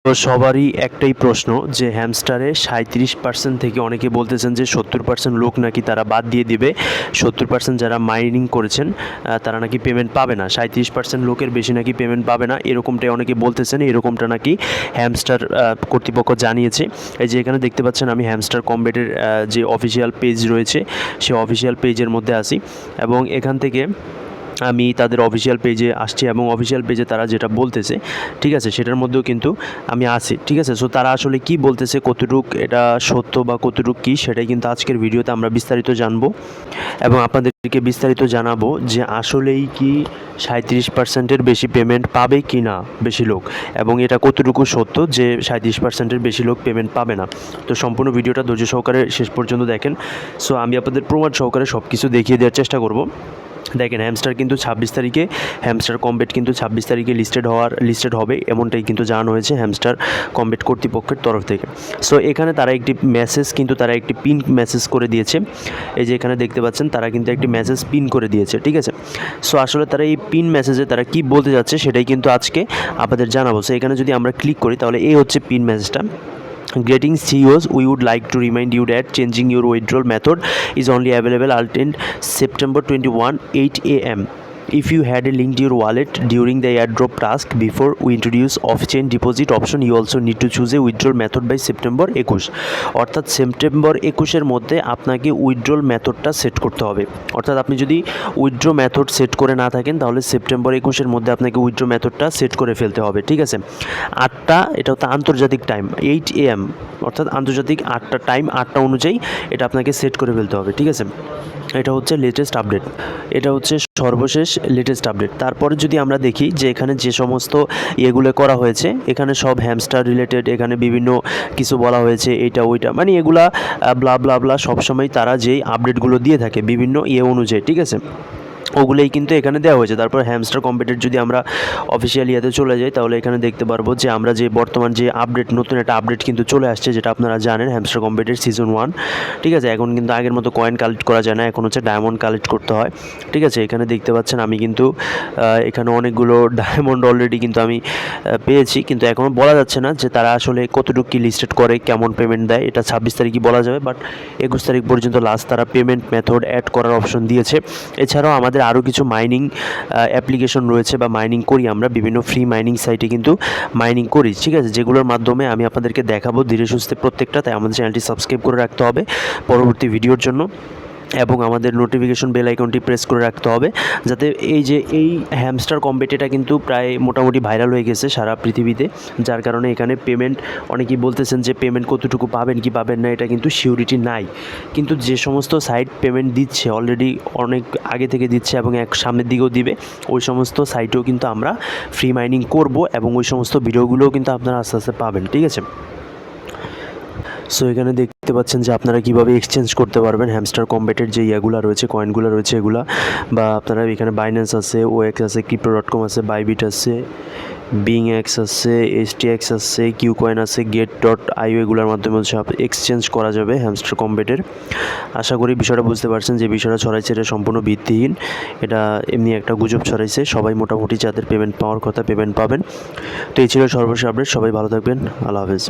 তো সবারই একটাই প্রশ্ন যে হ্যামস্টারে 37% থেকে অনেকে বলতেছেন যে 70% লোক নাকি তারা বাদ দিয়ে দিবে, 70% যারা মাইনিং করেছেন তারা নাকি পেমেন্ট পাবে না, 37% লোকের বেশি নাকি পেমেন্ট পাবে না, এরকমটাই অনেকে বলতেছেন। এরকমটা নাকি হ্যামস্টার কর্তৃপক্ষ জানিয়েছে। এই যে এখানে দেখতে পাচ্ছেন আমি হ্যামস্টার কমবেটের যে অফিসিয়াল পেজ রয়েছে সেই অফিসিয়াল পেজের মধ্যে আসি এবং এখান থেকে আমি তাদের অফিসিয়াল পেজে আসছি এবং অফিসিয়াল পেজে তারা যেটা বলতেছে, ঠিক আছে, সেটার মধ্যেও কিন্তু আমি আছি, ঠিক আছে। সো তারা আসলে কি বলতেছে, কতটুক এটা সত্য বা কতটুক কী, সেটাই কিন্তু আজকের ভিডিওতে আমরা বিস্তারিত জানবো এবং আপনাদেরকে বিস্তারিত জানাবো যে আসলেই কি 37%-এর বেশি পেমেন্ট পাবে কি না বেশি লোক, এবং এটা কতটুকু সত্য যে 37%-এর বেশি লোক পেমেন্ট পাবে না। তো সম্পূর্ণ ভিডিওটা ধৈর্য সহকারে শেষ পর্যন্ত দেখেন। সো আমি আপনাদের প্রমাণ সহকারে সব কিছু দেখিয়ে দেওয়ার চেষ্টা করব। দেখেন, হ্যামস্টার কিন্তু 26 তারিখে, হ্যামস্টার কমবেট কিন্তু 26 তারিখে লিস্টেড হবে এমনটাই কিন্তু জানানো হয়েছে হ্যামস্টার কমবেট কর্তৃপক্ষের তরফ থেকে। সো এখানে তারা একটি মেসেজ কিন্তু তারা একটি পিন মেসেজ করে দিয়েছে। এই যে এখানে দেখতে পাচ্ছেন তারা কিন্তু একটি মেসেজ পিন করে দিয়েছে, ঠিক আছে। সো আসলে তারা এই পিন মেসেজে তারা কি বলতে যাচ্ছে সেটাই কিন্তু আজকে আপনাদের জানাবো। সো এখানে যদি আমরা ক্লিক করি তাহলে এই হচ্ছে পিন মেসেজটা। Greetings CEOs, we would like to remind you that changing your withdrawal method is only available until September 21, 8 a.m. If you had a linked your wallet during the airdrop task before we introduce off-chain deposit option, you also need to choose a withdrawal method by September 21। অর্থাৎ September 21-এর মধ্যে আপনাকে withdrawal মেথডটা set করতে হবে। অর্থাৎ আপনি যদি withdraw method set করে না থাকেন তাহলে সেপ্টেম্বর 21-এর মধ্যে আপনাকে উইথড্র মেথডটা সেট করে ফেলতে হবে, ঠিক আছে। 8টা, এটা হচ্ছে আন্তর্জাতিক টাইম 8 AM, অর্থাৎ আন্তর্জাতিক 8টা টাইম, 8টা অনুযায়ী এটা আপনাকে সেট করে ফেলতে হবে, ঠিক আছে। এটা হচ্ছে লেটেস্ট আপডেট, এটা হচ্ছে সর্বশেষ লেটেস্ট আপডেট। তারপরে যদি আমরা দেখি যে এখানে যে সমস্ত ইয়েগুলো করা হয়েছে, এখানে সব হ্যামস্টার রিলেটেড, এখানে বিভিন্ন কিছু বলা হয়েছে, এটা ওইটা, মানে এগুলা ব্লা ব্লা ব্লা সবসময় তারা যেই আপডেটগুলো দিয়ে থাকে বিভিন্ন ইয়ে অনুযায়ী, ঠিক আছে, ওগুলোই কিন্তু এখানে দেওয়া হয়েছে। তারপর হ্যামস্টার কম্পিউটার যদি আমরা অফিসিয়াল ইয়েতে চলে যাই তাহলে এখানে দেখতে পারবো যে আমরা যে বর্তমান যে আপডেট, নতুন একটা আপডেট কিন্তু চলে আসছে, যেটা আপনারা জানেন হ্যামস্টার কম্পিউটার সিজন 1, ঠিক আছে। এখন কিন্তু আগের মতো কয়েন কালেক্ট করা যায় না, এখন হচ্ছে ডায়মন্ড কালেক্ট করতে হয়, ঠিক আছে। এখানে দেখতে পাচ্ছেন আমি কিন্তু এখানে অনেকগুলো ডায়মন্ড অলরেডি কিন্তু আমি পেয়েছি, কিন্তু এখনও বলা যাচ্ছে না যে তারা আসলে কতটুকু কী লিস্টেড করে, কেমন পেমেন্ট দেয়, এটা 26 তারিখই বলা যাবে। বাট 21 তারিখ পর্যন্ত লাস্ট তারা পেমেন্ট মেথড অ্যাড করার অপশন দিয়েছে। এছাড়াও আমাদের আরও কিছু মাইনিং অ্যাপ্লিকেশন রয়েছে বা মাইনিং করি আমরা, বিভিন্ন ফ্রি মাইনিং সাইটে কিন্তু মাইনিং করি, ঠিক আছে, যেগুলোর মাধ্যমে আমি আপনাদেরকে দেখাবো ধীরে সুস্থে প্রত্যেকটা। তাই আমাদের চ্যানেলটি সাবস্ক্রাইব করে রাখতে হবে পরবর্তী ভিডিওর জন্য, এবং আমাদের নোটিফিকেশন বেল আইকনটি প্রেস করে রাখতে হবে, যাতে এই হ্যামস্টার কম্বেট এটা কিন্তু প্রায় মোটামুটি ভাইরাল হয়ে গেছে সারা পৃথিবীতে, যার কারণে এখানে পেমেন্ট অনেকেই বলতেছেন যে পেমেন্ট কতটুকু পাবেন কি পাবেন না, এটা কিন্তু সিউরিটি নাই। কিন্তু যে সমস্ত সাইট পেমেন্ট দিচ্ছে অলরেডি, অনেক আগে থেকে দিচ্ছে এবং সামনের দিকেও দিবে, ওই সমস্ত সাইটেও কিন্তু আমরা ফ্রি মাইনিং করব এবং ওই সমস্ত ভিডিওগুলোও কিন্তু আপনারা আস্তে আস্তে পাবেন, ঠিক আছে। সো এখানে দেখতে পাচ্ছেন যে আপনারা কীভাবে এক্সচেঞ্জ করতে পারবেন হ্যামস্টার কম্বেটের যে ইয়েগুলো রয়েছে, কয়েনগুলো রয়েছে এগুলা, বা আপনারা এখানে বাইন্যান্স আছে, ওএক্স আছে, crypto.com আছে, বাইবিট আছে, বিংএক্স আছে, STX আছে, কিউ কয়েন আছে, get.io, এগুলোর মাধ্যমে হচ্ছে এক্সচেঞ্জ করা যাবে হ্যামস্টার কম্বেটের। আশা করি বিষয়টা বুঝতে পারছেন যে বিষয়টা ছড়াইছে এটা সম্পূর্ণ ভিত্তিহীন, এটা এমনি একটা গুজব ছড়াইছে। সবাই মোটামুটি যাদের পেমেন্ট পাওয়ার কথা পেমেন্ট পাবেন। তো এই ছিল সর্বশেষ আপডেট, সবাই ভালো থাকবেন, আল্লাহ হাফেজ।